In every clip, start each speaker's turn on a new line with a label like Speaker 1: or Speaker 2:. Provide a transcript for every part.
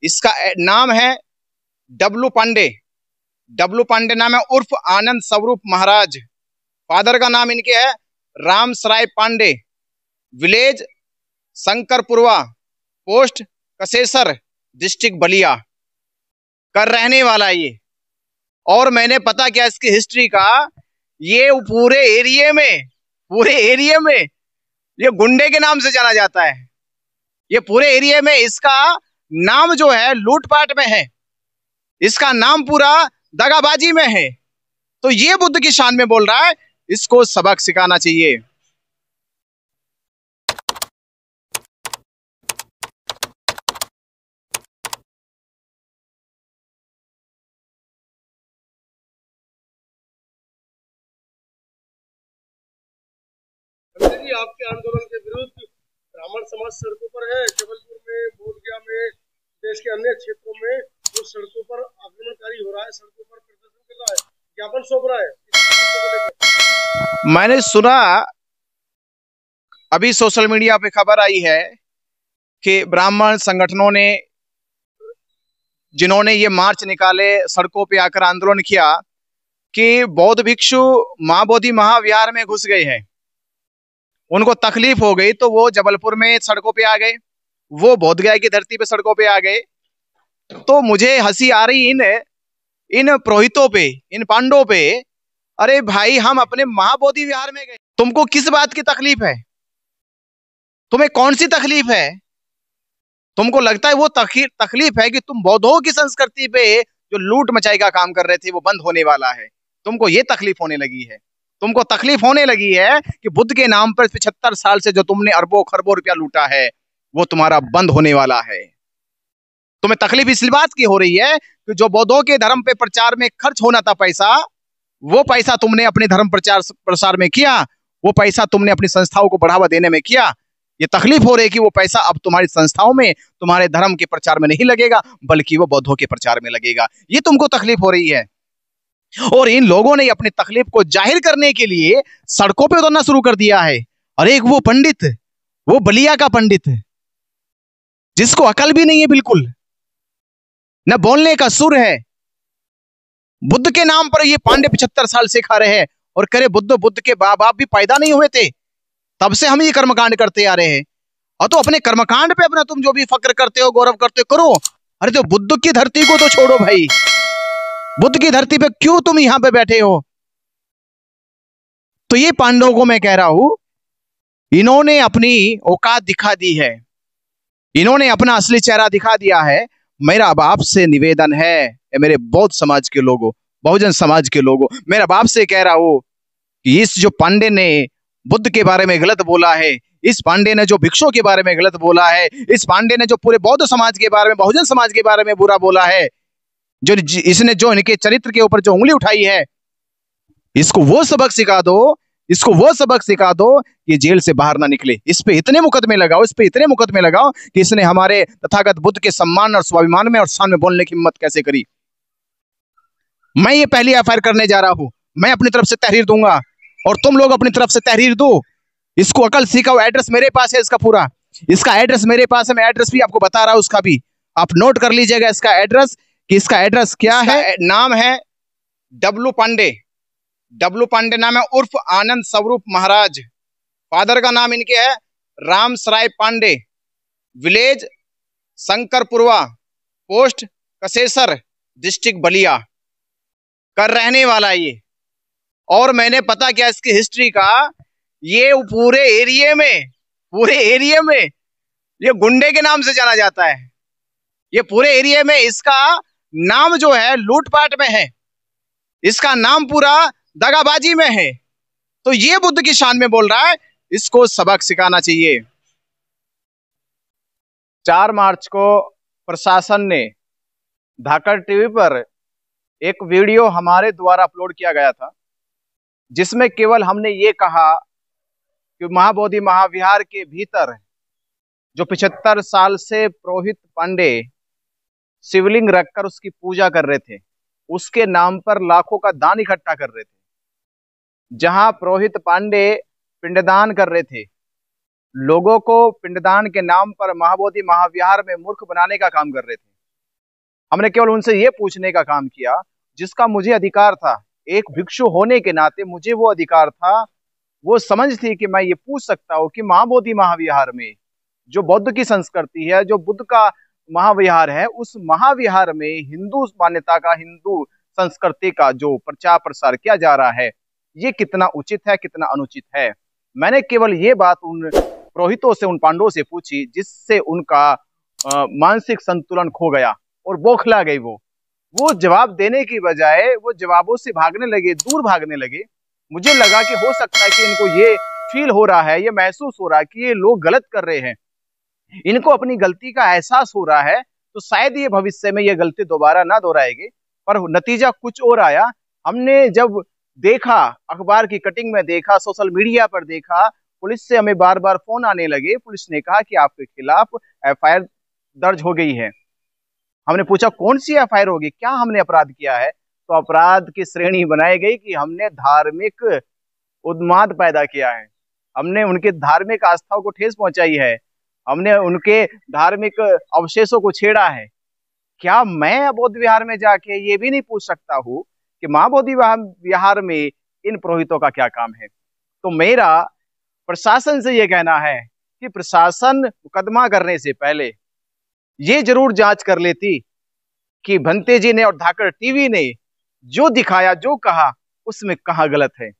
Speaker 1: इसका नाम है डब्लू पांडे। डब्लू पांडे नाम है, उर्फ आनंद स्वरूप महाराज। फादर का नाम इनके है Ramsarai Pandey, village Shankarpurwa, post Kasesar, district Ballia कर रहने वाला है ये। और मैंने पता किया इसकी हिस्ट्री का, ये पूरे एरिया में ये गुंडे के नाम से जाना जाता है। ये पूरे एरिया में इसका नाम जो है लूटपाट में है, इसका नाम पूरा दगाबाजी में है। तो ये बुद्ध की शान में बोल रहा है, इसको सबक सिखाना चाहिए।
Speaker 2: आपके आंदोलन के विरुद्ध ब्राह्मण समाज सड़कों पर है। जबलपुर में, बोधगया में, देश के अन्य क्षेत्रों में वो सड़कों पर आक्रमणकारी हो रहा है, सड़कों पर प्रदर्शन कर रहा है, ज्ञापन सौंप रहा है।
Speaker 1: मैंने सुना अभी सोशल मीडिया पे खबर आई है कि ब्राह्मण संगठनों ने, जिन्होंने ये मार्च निकाले, सड़कों पे आकर आंदोलन किया कि बौद्ध भिक्षु महाबोधि महाविहार में घुस गए हैं, उनको तकलीफ हो गई तो वो जबलपुर में सड़कों पे आ गए, वो बोधगया की धरती पे सड़कों पे आ गए। तो मुझे हंसी आ रही इन पुरोहितों पे, इन पांडवों पे। अरे भाई, हम अपने महाबोधि विहार में गए, तुमको किस बात की तकलीफ है? तुम्हें कौन सी तकलीफ है? तुमको लगता है वो तकलीफ है कि तुम बौद्धों की संस्कृति पे जो लूट मचाई का काम कर रहे थे वो बंद होने वाला है, तुमको ये तकलीफ होने लगी है? तुमको तकलीफ होने लगी है कि बुद्ध के नाम पर 75 साल से जो तुमने अरबों खरबों रुपया लूटा है वो तुम्हारा बंद होने वाला है। तुम्हें तकलीफ इस बात की हो रही है कि जो बौद्धों के धर्म पे प्रचार में खर्च होना था पैसा, वो पैसा तुमने अपने धर्म प्रसार में किया, वो पैसा तुमने अपनी संस्थाओं को बढ़ावा देने में किया। ये तकलीफ हो रही है कि वो पैसा अब तुम्हारी संस्थाओं में, तुम्हारे धर्म के प्रचार में नहीं लगेगा, बल्कि वो बौद्धों के प्रचार में लगेगा। ये तुमको तकलीफ हो रही है। और इन लोगों ने अपनी तकलीफ को जाहिर करने के लिए सड़कों पे उतरना शुरू कर दिया है। और एक वो पंडित, वो बलिया का पंडित, जिसको अकल भी नहीं है बिल्कुल, न बोलने का सुर है, बुद्ध के नाम पर ये पांडे 75 साल से खा रहे हैं और करे बुद्ध के बाप भी पैदा नहीं हुए थे, तब से हम ये कर्मकांड करते आ रहे हैं। और तो अपने कर्मकांड पे अपना तुम जो भी फक्र करते हो, गौरव करते हो, करो। अरे तो बुद्ध की धरती को तो छोड़ो भाई, बुद्ध की धरती पे क्यों तुम यहां पे बैठे हो? तो ये पांडवों को मैं कह रहा हूं, इन्होंने अपनी औकात दिखा दी है, इन्होंने अपना असली चेहरा दिखा दिया है। मेरा बाप से निवेदन है, मेरे बौद्ध समाज के लोगों, बहुजन समाज के लोगों, मेरा बाप से कह रहा हूं कि इस जो पांडे ने बुद्ध के बारे में गलत बोला है, इस पांडे ने जो भिक्षुओं के बारे में गलत बोला है, इस पांडे ने जो पूरे बौद्ध समाज के बारे में, बहुजन समाज के बारे में बुरा बोला है, जो इसने जो इनके चरित्र के ऊपर जो उंगली उठाई है, इसको वो सबक सिखा दो, इसको वो सबक सिखा दो कि जेल से बाहर ना निकले। इस पे इतने मुकदमे लगाओ, इस पे इतने मुकदमे लगाओ कि इसने हमारे तथागत बुद्ध के सम्मान और स्वाभिमान में और शान में बोलने की हिम्मत कैसे करी। मैं ये पहली एफआईआर करने जा रहा हूं, मैं अपनी तरफ से तहरीर दूंगा और तुम लोग अपनी तरफ से तहरीर दो। इसको अकल सिखाओ। एड्रेस मेरे पास है इसका पूरा, इसका एड्रेस मेरे पास है, मैं एड्रेस भी आपको बता रहा हूं, उसका भी आप नोट कर लीजिएगा इसका एड्रेस, कि इसका एड्रेस क्या है। नाम है डब्लू पांडे। डब्लू पांडे नाम है, उर्फ आनंद स्वरूप महाराज। फादर का नाम इनके है Ramsarai Pandey, village Shankarpurwa, post Kasesar, district Ballia कर रहने वाला है ये। और मैंने पता किया इसकी हिस्ट्री का, ये पूरे एरिया में ये गुंडे के नाम से जाना जाता है। ये पूरे एरिया में इसका नाम जो है लूटपाट में है, इसका नाम पूरा दगाबाजी में है। तो ये बुद्ध की शान में बोल रहा है, इसको सबक सिखाना चाहिए। 4 मार्च को प्रशासन ने धाकड़ टीवी पर एक वीडियो हमारे द्वारा अपलोड किया गया था, जिसमें केवल हमने ये कहा कि महाबोधि महाविहार के भीतर जो 75 साल से पुरोहित पांडे शिवलिंग रखकर उसकी पूजा कर रहे थे, उसके नाम पर लाखों का दान इकट्ठा कर रहे थे। जहां पुरोहित पांडे पिंडदान कर रहे थे, लोगों को पिंडदान के नाम पर महाबोधि महाविहार में मूर्ख बनाने का काम कर रहे थे। हमने केवल उनसे ये पूछने का काम किया जिसका मुझे अधिकार था। एक भिक्षु होने के नाते मुझे वो अधिकार था, वो समझ थी कि मैं ये पूछ सकता हूँ कि महाबोधि महाविहार में जो बौद्ध की संस्कृति है, जो बुद्ध का महाविहार है, उस महाविहार में हिंदू मान्यता का, हिंदू संस्कृति का जो प्रचार प्रसार किया जा रहा है, ये कितना उचित है, कितना अनुचित है। मैंने केवल ये बात उन पुरोहितों से, उन पांडवों से पूछी, जिससे उनका मानसिक संतुलन खो गया और बौखला गई। वो जवाब देने की बजाय वो जवाबों से भागने लगे, दूर भागने लगे। मुझे लगा कि हो सकता है कि इनको ये फील हो रहा है, ये महसूस हो रहा है कि ये लोग गलत कर रहे हैं, इनको अपनी गलती का एहसास हो रहा है, तो शायद ये भविष्य में ये गलती दोबारा ना दोहराएंगे। पर नतीजा कुछ और आया। हमने जब देखा, अखबार की कटिंग में देखा, सोशल मीडिया पर देखा, पुलिस से हमें बार बार फोन आने लगे। पुलिस ने कहा कि आपके खिलाफ एफआईआर दर्ज हो गई है। हमने पूछा कौन सी एफआईआर होगी, क्या हमने अपराध किया है? तो अपराध की श्रेणी बनाई गई कि हमने धार्मिक उन्माद पैदा किया है, हमने उनके धार्मिक आस्थाओं को ठेस पहुंचाई है, हमने उनके धार्मिक अवशेषों को छेड़ा है। क्या मैं बौद्ध विहार में जाके ये भी नहीं पूछ सकता हूँ कि महाबोधि विहार में इन पुरोहितों का क्या काम है? तो मेरा प्रशासन से ये कहना है कि प्रशासन मुकदमा करने से पहले ये जरूर जांच कर लेती कि भंते जी ने और धाकड़ टीवी ने जो दिखाया, जो कहा, उसमें कहाँ गलत है।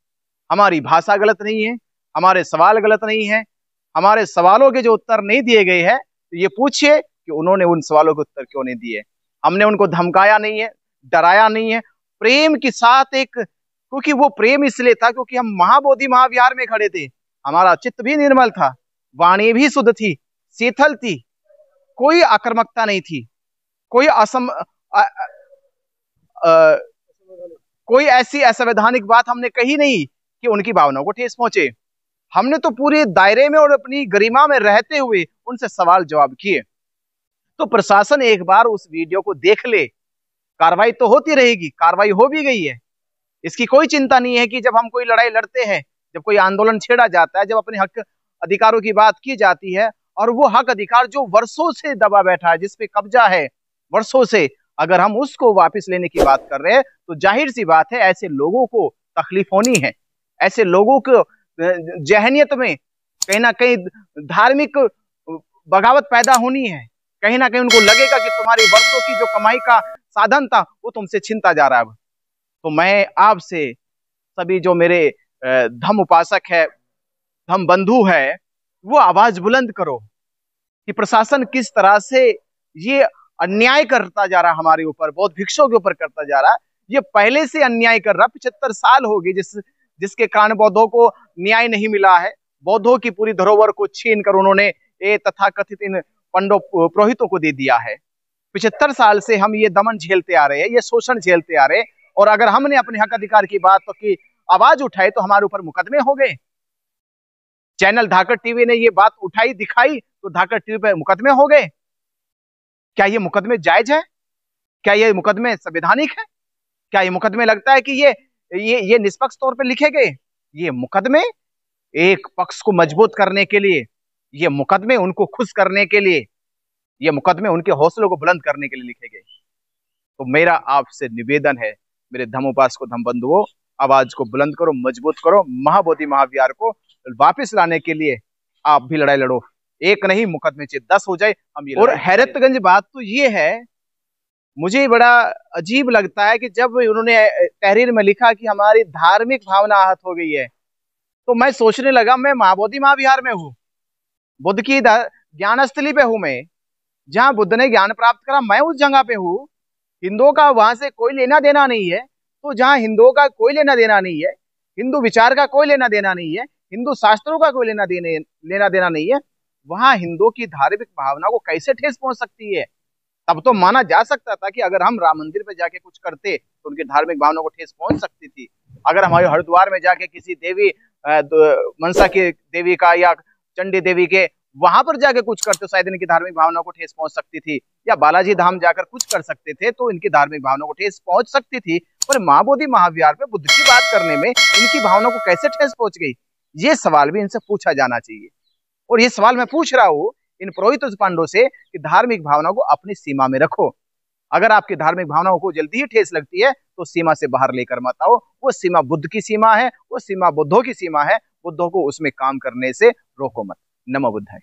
Speaker 1: हमारी भाषा गलत नहीं है, हमारे सवाल गलत नहीं है, हमारे सवालों के जो उत्तर नहीं दिए गए हैं, तो ये पूछिए कि उन्होंने उन सवालों के उत्तर क्यों नहीं दिए। हमने उनको धमकाया नहीं है, डराया नहीं है, प्रेम के साथ क्योंकि वो प्रेम इसलिए था क्योंकि हम महाबोधि महाविहार में खड़े थे, हमारा चित्त भी निर्मल था, वाणी भी शुद्ध थी, शीतल थी, कोई आक्रामकता नहीं थी, कोई कोई ऐसी असंवैधानिक बात हमने कही नहीं कि उनकी भावनाओं को ठेस पहुंचे। हमने तो पूरे दायरे में और अपनी गरिमा में रहते हुए उनसे सवाल जवाब किए। तो प्रशासन एक बार उस वीडियो को देख ले, कार्रवाई तो होती रहेगी, कार्रवाई हो भी गई है, इसकी कोई चिंता नहीं है कि जब हम कोई लड़ाई लड़ते हैं, जब कोई आंदोलन छेड़ा जाता है, जब अपने हक अधिकारों की बात की जाती है, और वो हक अधिकार जो वर्षों से दबा बैठा है, जिस पे कब्जा है वर्षों से, अगर हम उसको वापस लेने की बात कर रहे हैं, तो जाहिर सी बात है ऐसे लोगों को तकलीफ होनी है, ऐसे लोगों को जहनियत में कहीं ना कहीं धार्मिक बगावत पैदा होनी है, कहीं ना कहीं उनको लगेगा कि तुम्हारी वर्षों की जो कमाई का साधन था वो तुमसे छीनता जा रहा है। तो मैं आपसे सभी जो मेरे धम्म उपासक है, धम्म बंधु है, वो आवाज बुलंद करो कि प्रशासन किस तरह से ये अन्याय करता जा रहा है, हमारे ऊपर, बौद्ध भिक्षुओं के ऊपर करता जा रहा है। ये पहले से अन्याय कर रहा, 75 साल हो गए जिसके कारण बौद्धों को न्याय नहीं मिला है। बौद्धों की पूरी धरोहर को छीन कर उन्होंने तथाकथित इन पंडो पुरोहितों को दे दिया है। 75 साल से हम ये दमन झेलते आ रहे हैं, ये शोषण झेलते आ रहे हैं, और अगर हमने अपने हक अधिकार की बात की आवाज उठाई तो हमारे ऊपर मुकदमे हो गए। चैनल धाकड़ टीवी ने ये बात उठाई, दिखाई, तो धाकड़ टीवी पे मुकदमे हो गए। क्या ये मुकदमे जायज है? क्या ये मुकदमे संवैधानिक है? क्या ये मुकदमे लगता है कि ये निष्पक्ष तौर पे लिखे गए? ये मुकदमे एक पक्ष को मजबूत करने के लिए, ये मुकदमे उनको खुश करने के लिए, ये मुकदमे उनके हौसलों को बुलंद करने के लिए लिखे गए। तो मेरा आपसे निवेदन है, मेरे धम्मोपासकों, धम्म बंधुओं, आवाज को बुलंद करो, मजबूत करो, महाबोधि महाविहार को वापस लाने के लिए आप भी लड़ाई लड़ो। एक नहीं, मुकदमे चाहिए 10 हो जाए हम ये। और हैरतगंज बात तो ये है, मुझे बड़ा अजीब लगता है कि जब उन्होंने तहरीर में लिखा कि हमारी धार्मिक भावना आहत हो गई है, तो मैं सोचने लगा मैं महाबोधि महाविहार में हूँ, बुद्ध की ज्ञान स्थली पे हूँ मैं, जहाँ बुद्ध ने ज्ञान प्राप्त करा, मैं उस जगह पे हूँ। हिंदुओं का वहां से कोई लेना देना नहीं है। तो जहाँ हिंदुओं का कोई लेना देना नहीं है, हिंदू विचार का कोई लेना देना नहीं है, हिंदू शास्त्रों का कोई लेना देना नहीं है, वहां हिंदुओं की धार्मिक भावना को कैसे ठेस पहुंच सकती है? तब तो माना जा सकता था कि अगर हम राम मंदिर पे जाके कुछ करते तो उनकी धार्मिक भावना को ठेस पहुंच सकती थी। अगर हमारे हरिद्वार में जाके किसी देवी, मनसा की देवी का या चंडी देवी के वहां पर जाके कुछ करते, शायद इनकी धार्मिक भावना को ठेस पहुंच सकती थी, या बालाजी धाम जाकर कुछ कर सकते थे तो इनकी धार्मिक भावना को ठेस पहुंच सकती थी। पर महाबोधि महाविहार पे बुद्ध की बात करने में इनकी भावना को कैसे ठेस पहुंच गई? ये सवाल भी इनसे पूछा जाना चाहिए। और ये सवाल मैं पूछ रहा हूँ इन पुरोहित पांडवों से कि धार्मिक भावना को अपनी सीमा में रखो, अगर आपकी धार्मिक भावनाओं को जल्दी ही ठेस लगती है तो सीमा से बाहर लेकर मत आओ। वो सीमा बुद्ध की सीमा है, वो सीमा बुद्धों की सीमा है। बुद्धों को उसमें काम करने से रोको मत। नमो बुद्धाय।